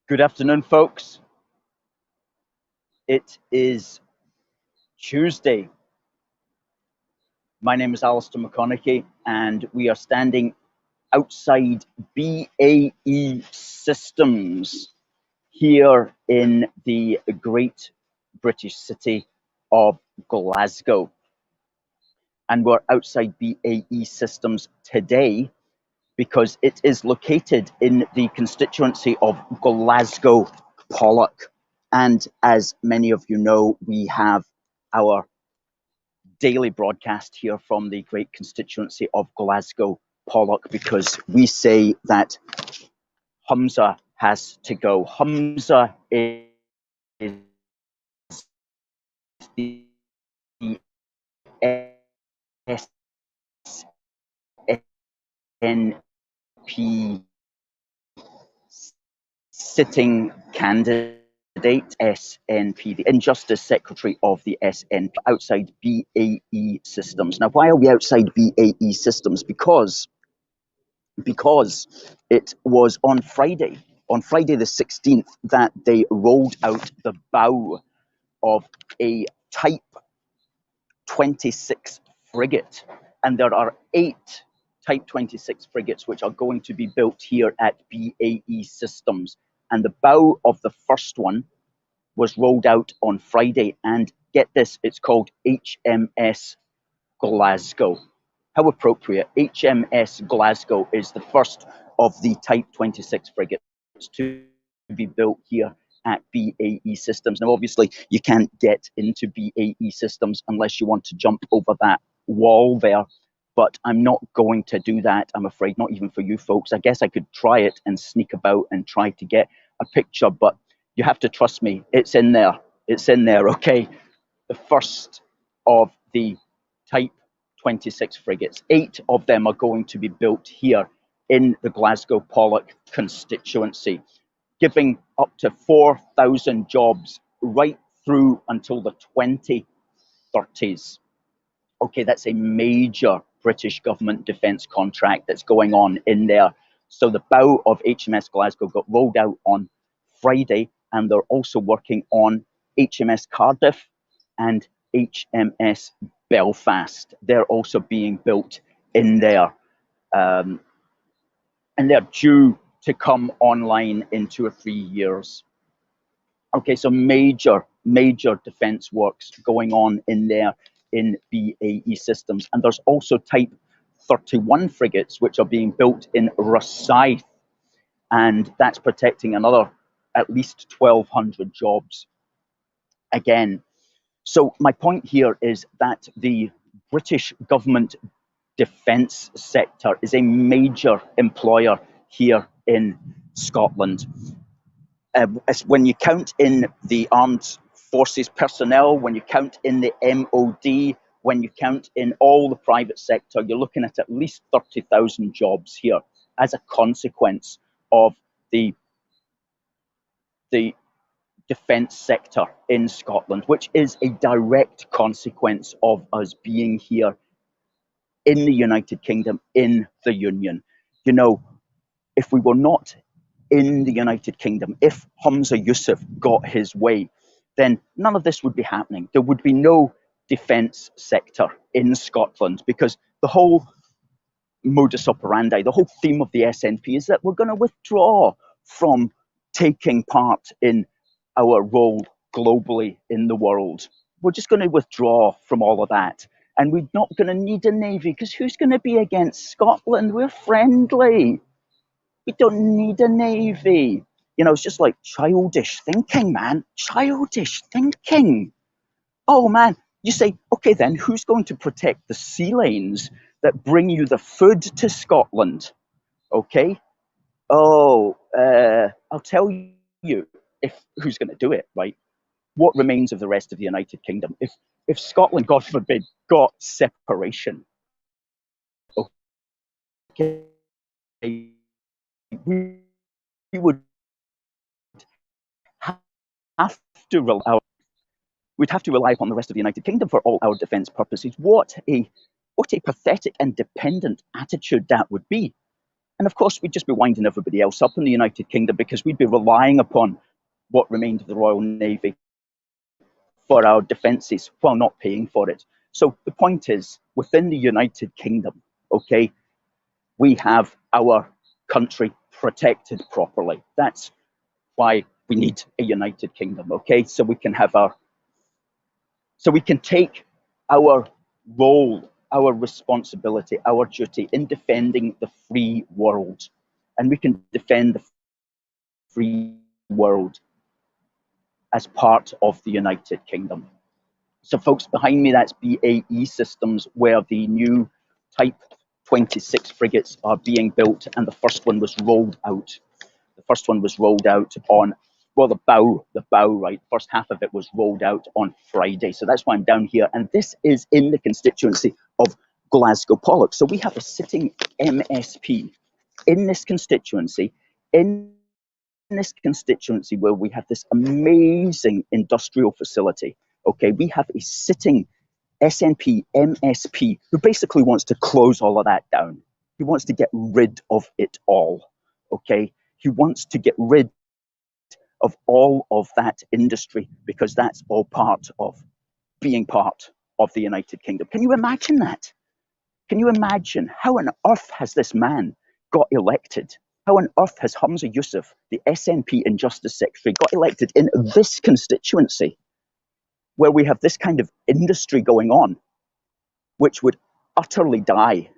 Good afternoon, folks. It is Tuesday. My name is Alistair McConaughey, and we are standing outside BAE Systems here in the great British city of Glasgow. And we're outside BAE Systems today because it is located in the constituency of Glasgow Pollok. And as many of you know, we have our daily broadcast here from the great constituency of Glasgow Pollok because we say that Humza has to go. Humza is the SNP sitting candidate, SNP, the Injustice Secretary of the SNP, outside BAE Systems. Now, why are we outside BAE Systems? Because it was on Friday the 16th, that they rolled out the bow of a Type 26 frigate. And there are 8 Type 26 frigates which are going to be built here at BAE Systems. And the bow of the first one was rolled out on Friday. And get this, it's called HMS Glasgow. How appropriate. HMS Glasgow is the first of the Type 26 frigates to be built here at BAE Systems. Now, obviously, you can't get into BAE Systems unless you want to jump over that wall there, but I'm not going to do that, I'm afraid, not even for you folks. I guess I could try it and sneak about and try to get a picture, but you have to trust me, it's in there. It's in there, okay? The first of the Type 26 frigates. 8 of them are going to be built here in the Glasgow Pollok constituency, giving up to 4,000 jobs right through until the 2030s. Okay, that's a major British government defence contract that's going on in there. So the bow of HMS Glasgow got rolled out on Friday, and they're also working on HMS Cardiff and HMS Belfast. They're also being built in there. And they're due to come online in 2 or 3 years. Okay, so major defence works going on in there in BAE Systems. And there's also Type 31 frigates which are being built in Rosyth, and that's protecting another at least 1,200 jobs again. So my point here is that the British government defence sector is a major employer here in Scotland. When you count in the armed forces personnel, when you count in the MOD, when you count in all the private sector, you're looking at least 30,000 jobs here as a consequence of the defence sector in Scotland, which is a direct consequence of us being here in the United Kingdom, in the Union. You know, if we were not in the United Kingdom, if Humza Yousaf got his way, then none of this would be happening. There would be no defence sector in Scotland, because the whole modus operandi, the whole theme of the SNP is that we're going to withdraw from taking part in our role globally in the world. We're just going to withdraw from all of that. And we're not going to need a navy, because who's going to be against Scotland? We're friendly. We don't need a navy. You know, it's just like childish thinking, man. Childish thinking. Oh, man. You say, okay, then who's going to protect the sea lanes that bring you the food to Scotland? Okay. Oh, I'll tell you who's going to do it, right? What remains of the rest of the United Kingdom? If Scotland, God forbid, got separation, okay, we would have to rely. We'd have to rely upon the rest of the United Kingdom for all our defence purposes. What a pathetic and dependent attitude that would be. And of course, we'd just be winding everybody else up in the United Kingdom because we'd be relying upon what remained of the Royal Navy for our defences while not paying for it. So the point is, within the United Kingdom, okay, we have our country protected properly. That's why we need a United Kingdom, okay? So we can take our role, our responsibility, our duty in defending the free world. And we can defend the free world as part of the United Kingdom. So folks, behind me, that's BAE Systems, where the new Type 26 frigates are being built, and the first one was rolled out. The first one was rolled out on, well, the bow, right? First half of it was rolled out on Friday. So that's why I'm down here. And this is in the constituency of Glasgow Pollok. So we have a sitting MSP in this constituency, where we have this amazing industrial facility. Okay, we have a sitting SNP MSP who basically wants to close all of that down. He wants to get rid of it all. Okay, he wants to get rid of all of that industry because that's all part of being part of the United Kingdom. Can you imagine that? Can you imagine how on earth has this man got elected? How on earth has Humza Yousaf, the SNP and Justice Secretary, got elected in this constituency where we have this kind of industry going on, which would utterly die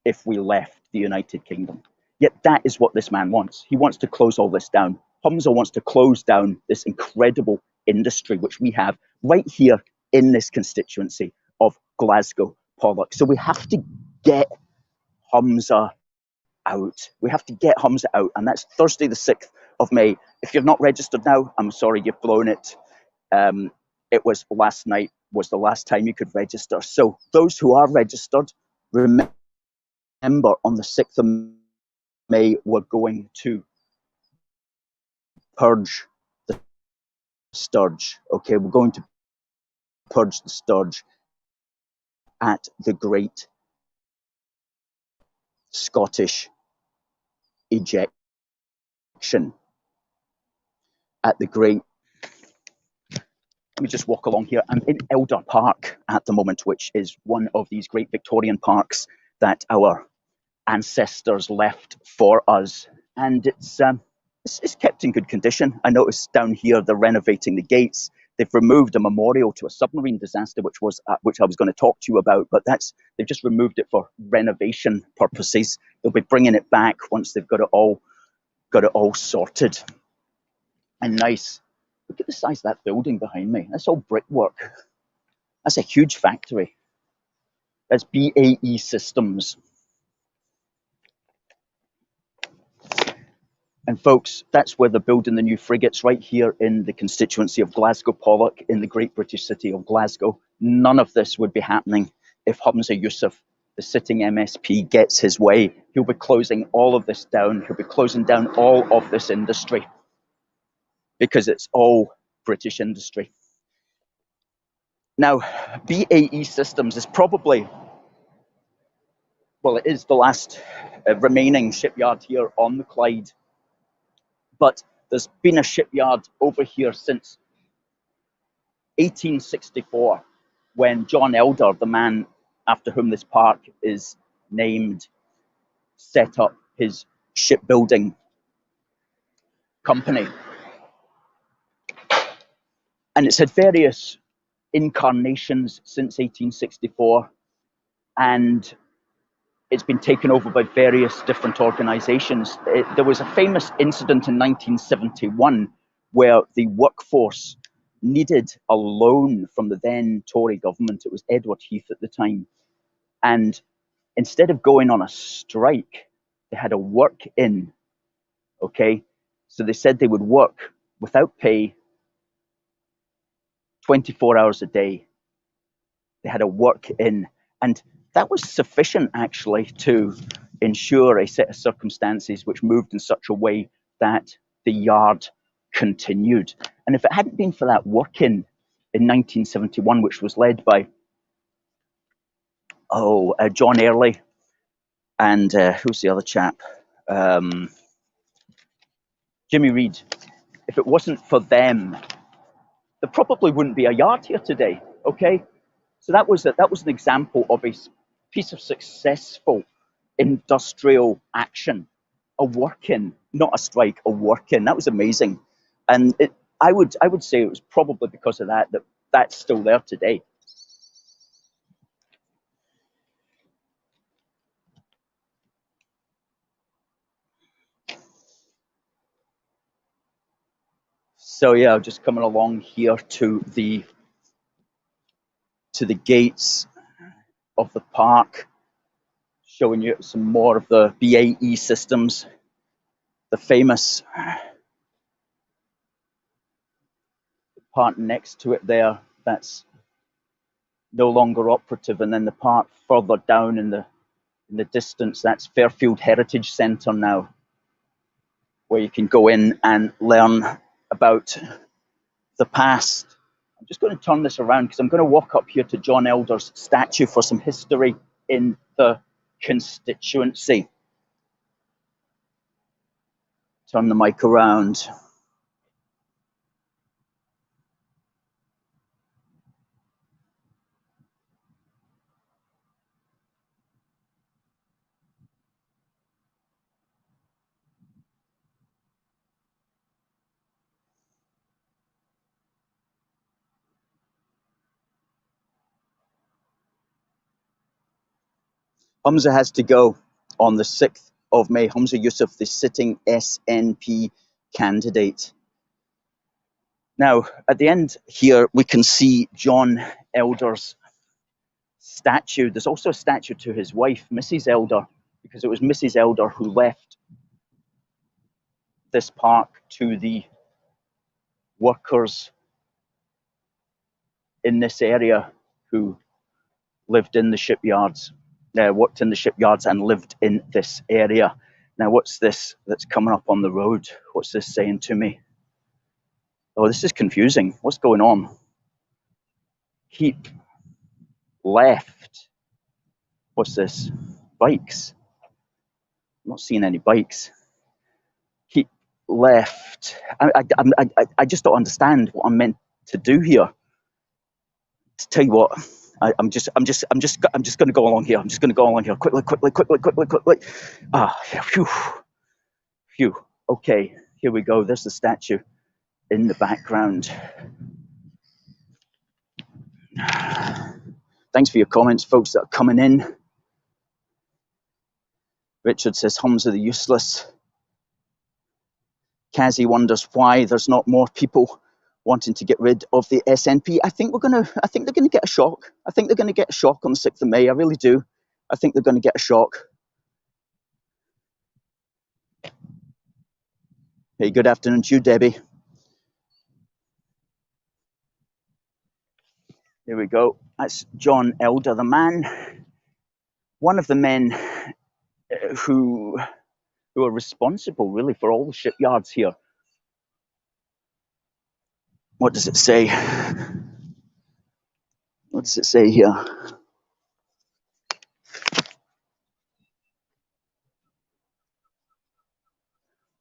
if we left the United Kingdom? Yet that is what this man wants. He wants to close all this down. Humza wants to close down this incredible industry, which we have right here in this constituency of Glasgow Pollok. So we have to get Humza out. We have to get Humza out, and that's Thursday the 6th of May. If you're not registered now, I'm sorry, you've blown it. It was last night was the last time you could register. So those who are registered, remember on the 6th of May, we're going to purge the sturge. Okay, we're going to purge the sturge at the Great Scottish Ejection. At the Great, let me just walk along here. I'm in Elder Park at the moment, which is one of these great Victorian parks that our ancestors left for us, and it's kept in good condition. I noticed down here they're renovating the gates. They've removed a memorial to a submarine disaster, which I was going to talk to you about, but they've just removed it for renovation purposes. They'll be bringing it back once they've got it all sorted and nice. Look at the size of that building behind me. That's all brickwork. That's a huge factory. That's BAE Systems. And folks, that's where they're building the new frigates, right here in the constituency of Glasgow Pollok, in the great British city of Glasgow. None of this would be happening if Humza Yousaf, the sitting MSP, gets his way. He'll be closing all of this down. He'll be closing down all of this industry because it's all British industry. Now, BAE Systems is probably, well, it is the last remaining shipyard here on the Clyde. But there's been a shipyard over here since 1864, when John Elder, the man after whom this park is named, set up his shipbuilding company. And it's had various incarnations since 1864, and it's been taken over by various different organizations. There was a famous incident in 1971 where the workforce needed a loan from the then Tory government. It was Edward Heath at the time. And instead of going on a strike, they had a work-in, okay? So they said they would work without pay 24 hours a day. They had a work-in. And that was sufficient, actually, to ensure a set of circumstances which moved in such a way that the yard continued. And if it hadn't been for that work-in 1971, which was led by John Early and who's the other chap? Jimmy Reed, if it wasn't for them, there probably wouldn't be a yard here today. Okay, so that was an example of a piece of successful industrial action, a work-in, not a strike, a work-in. That was amazing, and I would say it was probably because of that that's still there today. So yeah, just coming along here to the gates of the park, showing you some more of the BAE Systems, the famous part next to it there. That's no longer operative, and then the part further down in the distance, that's Fairfield Heritage Centre now, where you can go in and learn about the past. I'm just going to turn this around because I'm going to walk up here to John Elder's statue for some history in the constituency. Turn the mic around. Humza has to go on the 6th of May. Humza Yousaf, the sitting SNP candidate. Now, at the end here, we can see John Elder's statue. There's also a statue to his wife, Mrs. Elder, because it was Mrs. Elder who left this park to the workers in this area who lived in the shipyards, worked in the shipyards and lived in this area. Now, what's this that's coming up on the road? What's this saying to me? Oh, this is confusing. What's going on? Keep left. What's this? Bikes. I'm not seeing any bikes. Keep left. I just don't understand what I'm meant to do here. To tell you what, I'm just going to go along here. I'm just going to go along here quickly. Ah, phew. Okay, here we go. There's the statue in the background. Thanks for your comments, folks that are coming in. Richard says Humza the useless. Kazi wonders why there's not more people wanting to get rid of the SNP. I think they're gonna get a shock. I think they're gonna get a shock on the 6th of May. I really do. I think they're gonna get a shock. Hey, good afternoon to you, Debbie. Here we go. That's John Elder, the man, one of the men who are responsible really for all the shipyards here. What does it say? What does it say here?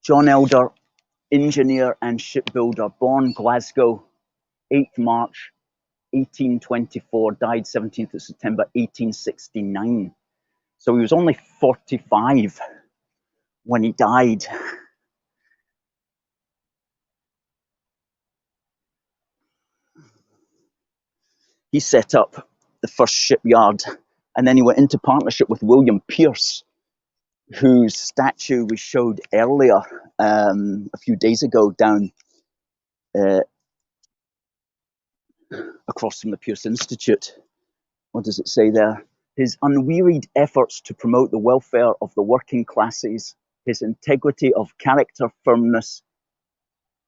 John Elder, engineer and shipbuilder, born Glasgow, 8th March 1824, died 17th of September 1869. So he was only 45 when he died. He set up the first shipyard, and then he went into partnership with William Pierce, whose statue we showed earlier, a few days ago, down across from the Pierce Institute. What does it say there? His unwearied efforts to promote the welfare of the working classes, his integrity of character, firmness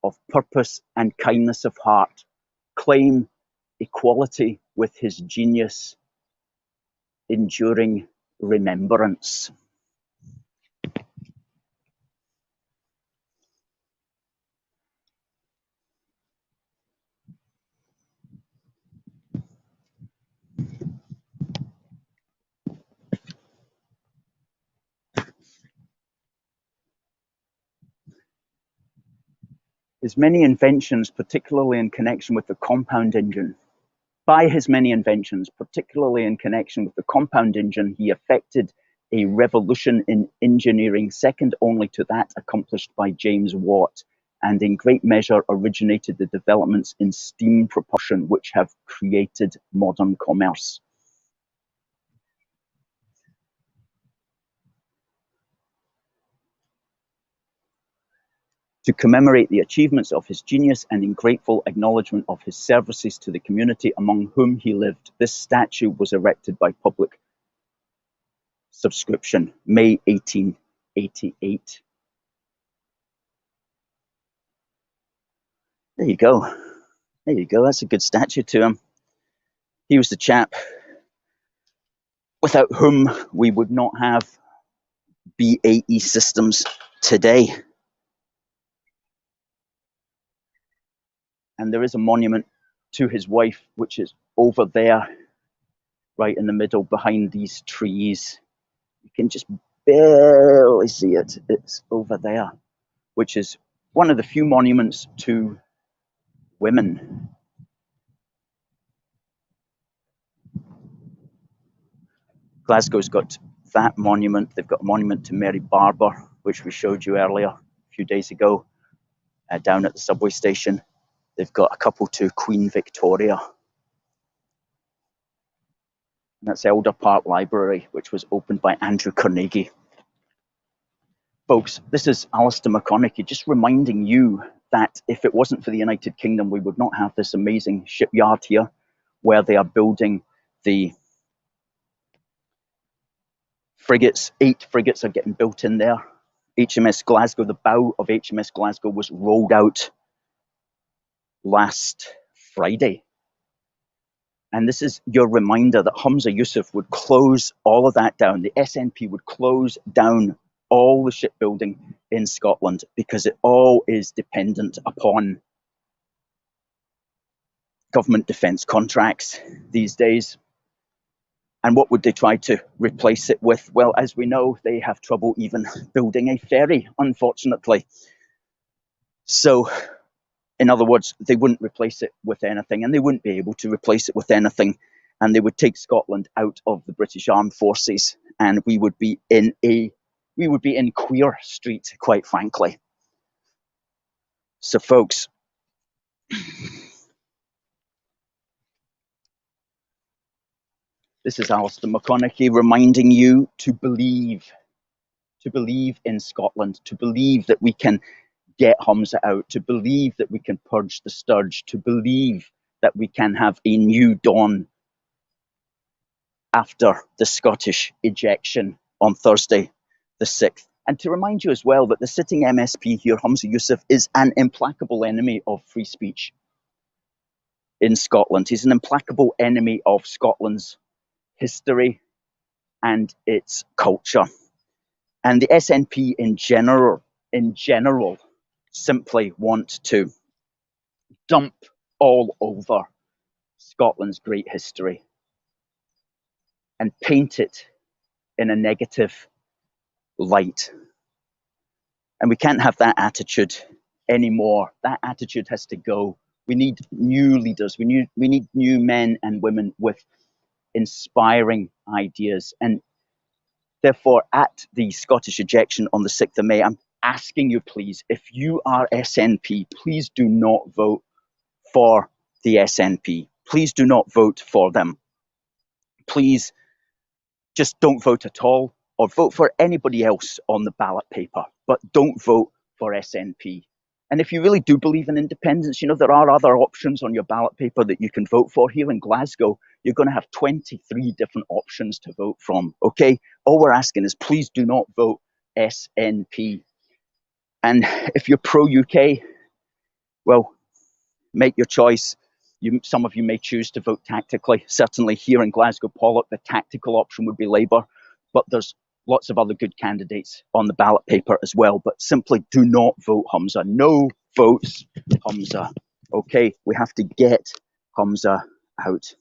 of purpose, and kindness of heart claim equality with his genius, enduring remembrance. His many inventions, particularly in connection with the compound engine. By his many inventions, particularly in connection with the compound engine, he effected a revolution in engineering second only to that accomplished by James Watt, and in great measure originated the developments in steam propulsion which have created modern commerce. To commemorate the achievements of his genius and in grateful acknowledgement of his services to the community among whom he lived, this statue was erected by public subscription, May 1888. There you go. There you go. That's a good statue to him. He was the chap without whom we would not have BAE Systems today. And there is a monument to his wife, which is over there, right in the middle behind these trees. You can just barely see it. It's over there, which is one of the few monuments to women. Glasgow's got that monument. They've got a monument to Mary Barber, which we showed you earlier a few days ago, down at the subway station. They've got a couple to Queen Victoria. And that's Elder Park Library, which was opened by Andrew Carnegie. Folks, this is Alistair McConaughey just reminding you that if it wasn't for the United Kingdom, we would not have this amazing shipyard here, where they are building the frigates. 8 frigates are getting built in there. HMS Glasgow, the bow of HMS Glasgow was rolled out last Friday. And this is your reminder that Humza Yousaf would close all of that down. The SNP would close down all the shipbuilding in Scotland because it all is dependent upon government defence contracts these days. And what would they try to replace it with? Well, as we know, they have trouble even building a ferry, unfortunately. So, in other words, they wouldn't replace it with anything, and they wouldn't be able to replace it with anything. And they would take Scotland out of the British Armed Forces, and we would be in Queer Street, quite frankly. So, folks, this is Alistair McConaughey reminding you to believe in Scotland, to believe that we can get Humza out, to believe that we can purge the scourge, to believe that we can have a new dawn after the Scottish ejection on Thursday the 6th. And to remind you as well that the sitting MSP here, Humza Yousaf, is an implacable enemy of free speech in Scotland. He's an implacable enemy of Scotland's history and its culture. And the SNP in general simply want to dump all over Scotland's great history and paint it in a negative light. And we can't have that attitude anymore. That attitude has to go. We need new leaders. We need new men and women with inspiring ideas. And therefore, at the Scottish ejection on the 6th of May, I'm asking you, please, if you are SNP, please do not vote for the SNP. Please do not vote for them. Please just don't vote at all, or vote for anybody else on the ballot paper, but don't vote for SNP. And if you really do believe in independence, you know, there are other options on your ballot paper that you can vote for. Here in Glasgow, you're going to have 23 different options to vote from, okay? All we're asking is please do not vote SNP. And if you're pro-UK, well, make your choice. Some of you may choose to vote tactically. Certainly here in Glasgow Pollok, the tactical option would be Labour, but there's lots of other good candidates on the ballot paper as well. But simply do not vote Humza. No votes Humza. Okay, we have to get Humza out.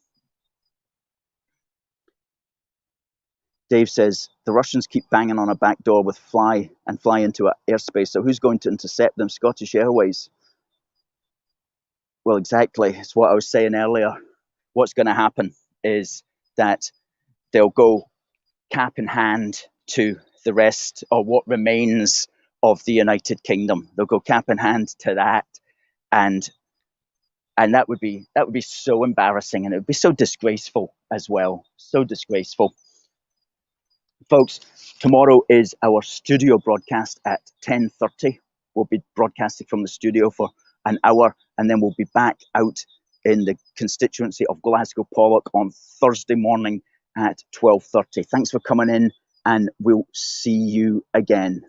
Dave says, the Russians keep banging on a back door with fly into our airspace. So who's going to intercept them? Scottish Airways. Well, exactly. It's what I was saying earlier. What's going to happen is that they'll go cap in hand to the rest, or what remains of the United Kingdom. They'll go cap in hand to that, and that would be so embarrassing, and it would be so disgraceful as well. So disgraceful. Folks, tomorrow is our studio broadcast at 10:30. We'll be broadcasting from the studio for an hour, and then we'll be back out in the constituency of Glasgow Pollok on Thursday morning at 12:30. Thanks for coming in, and we'll see you again.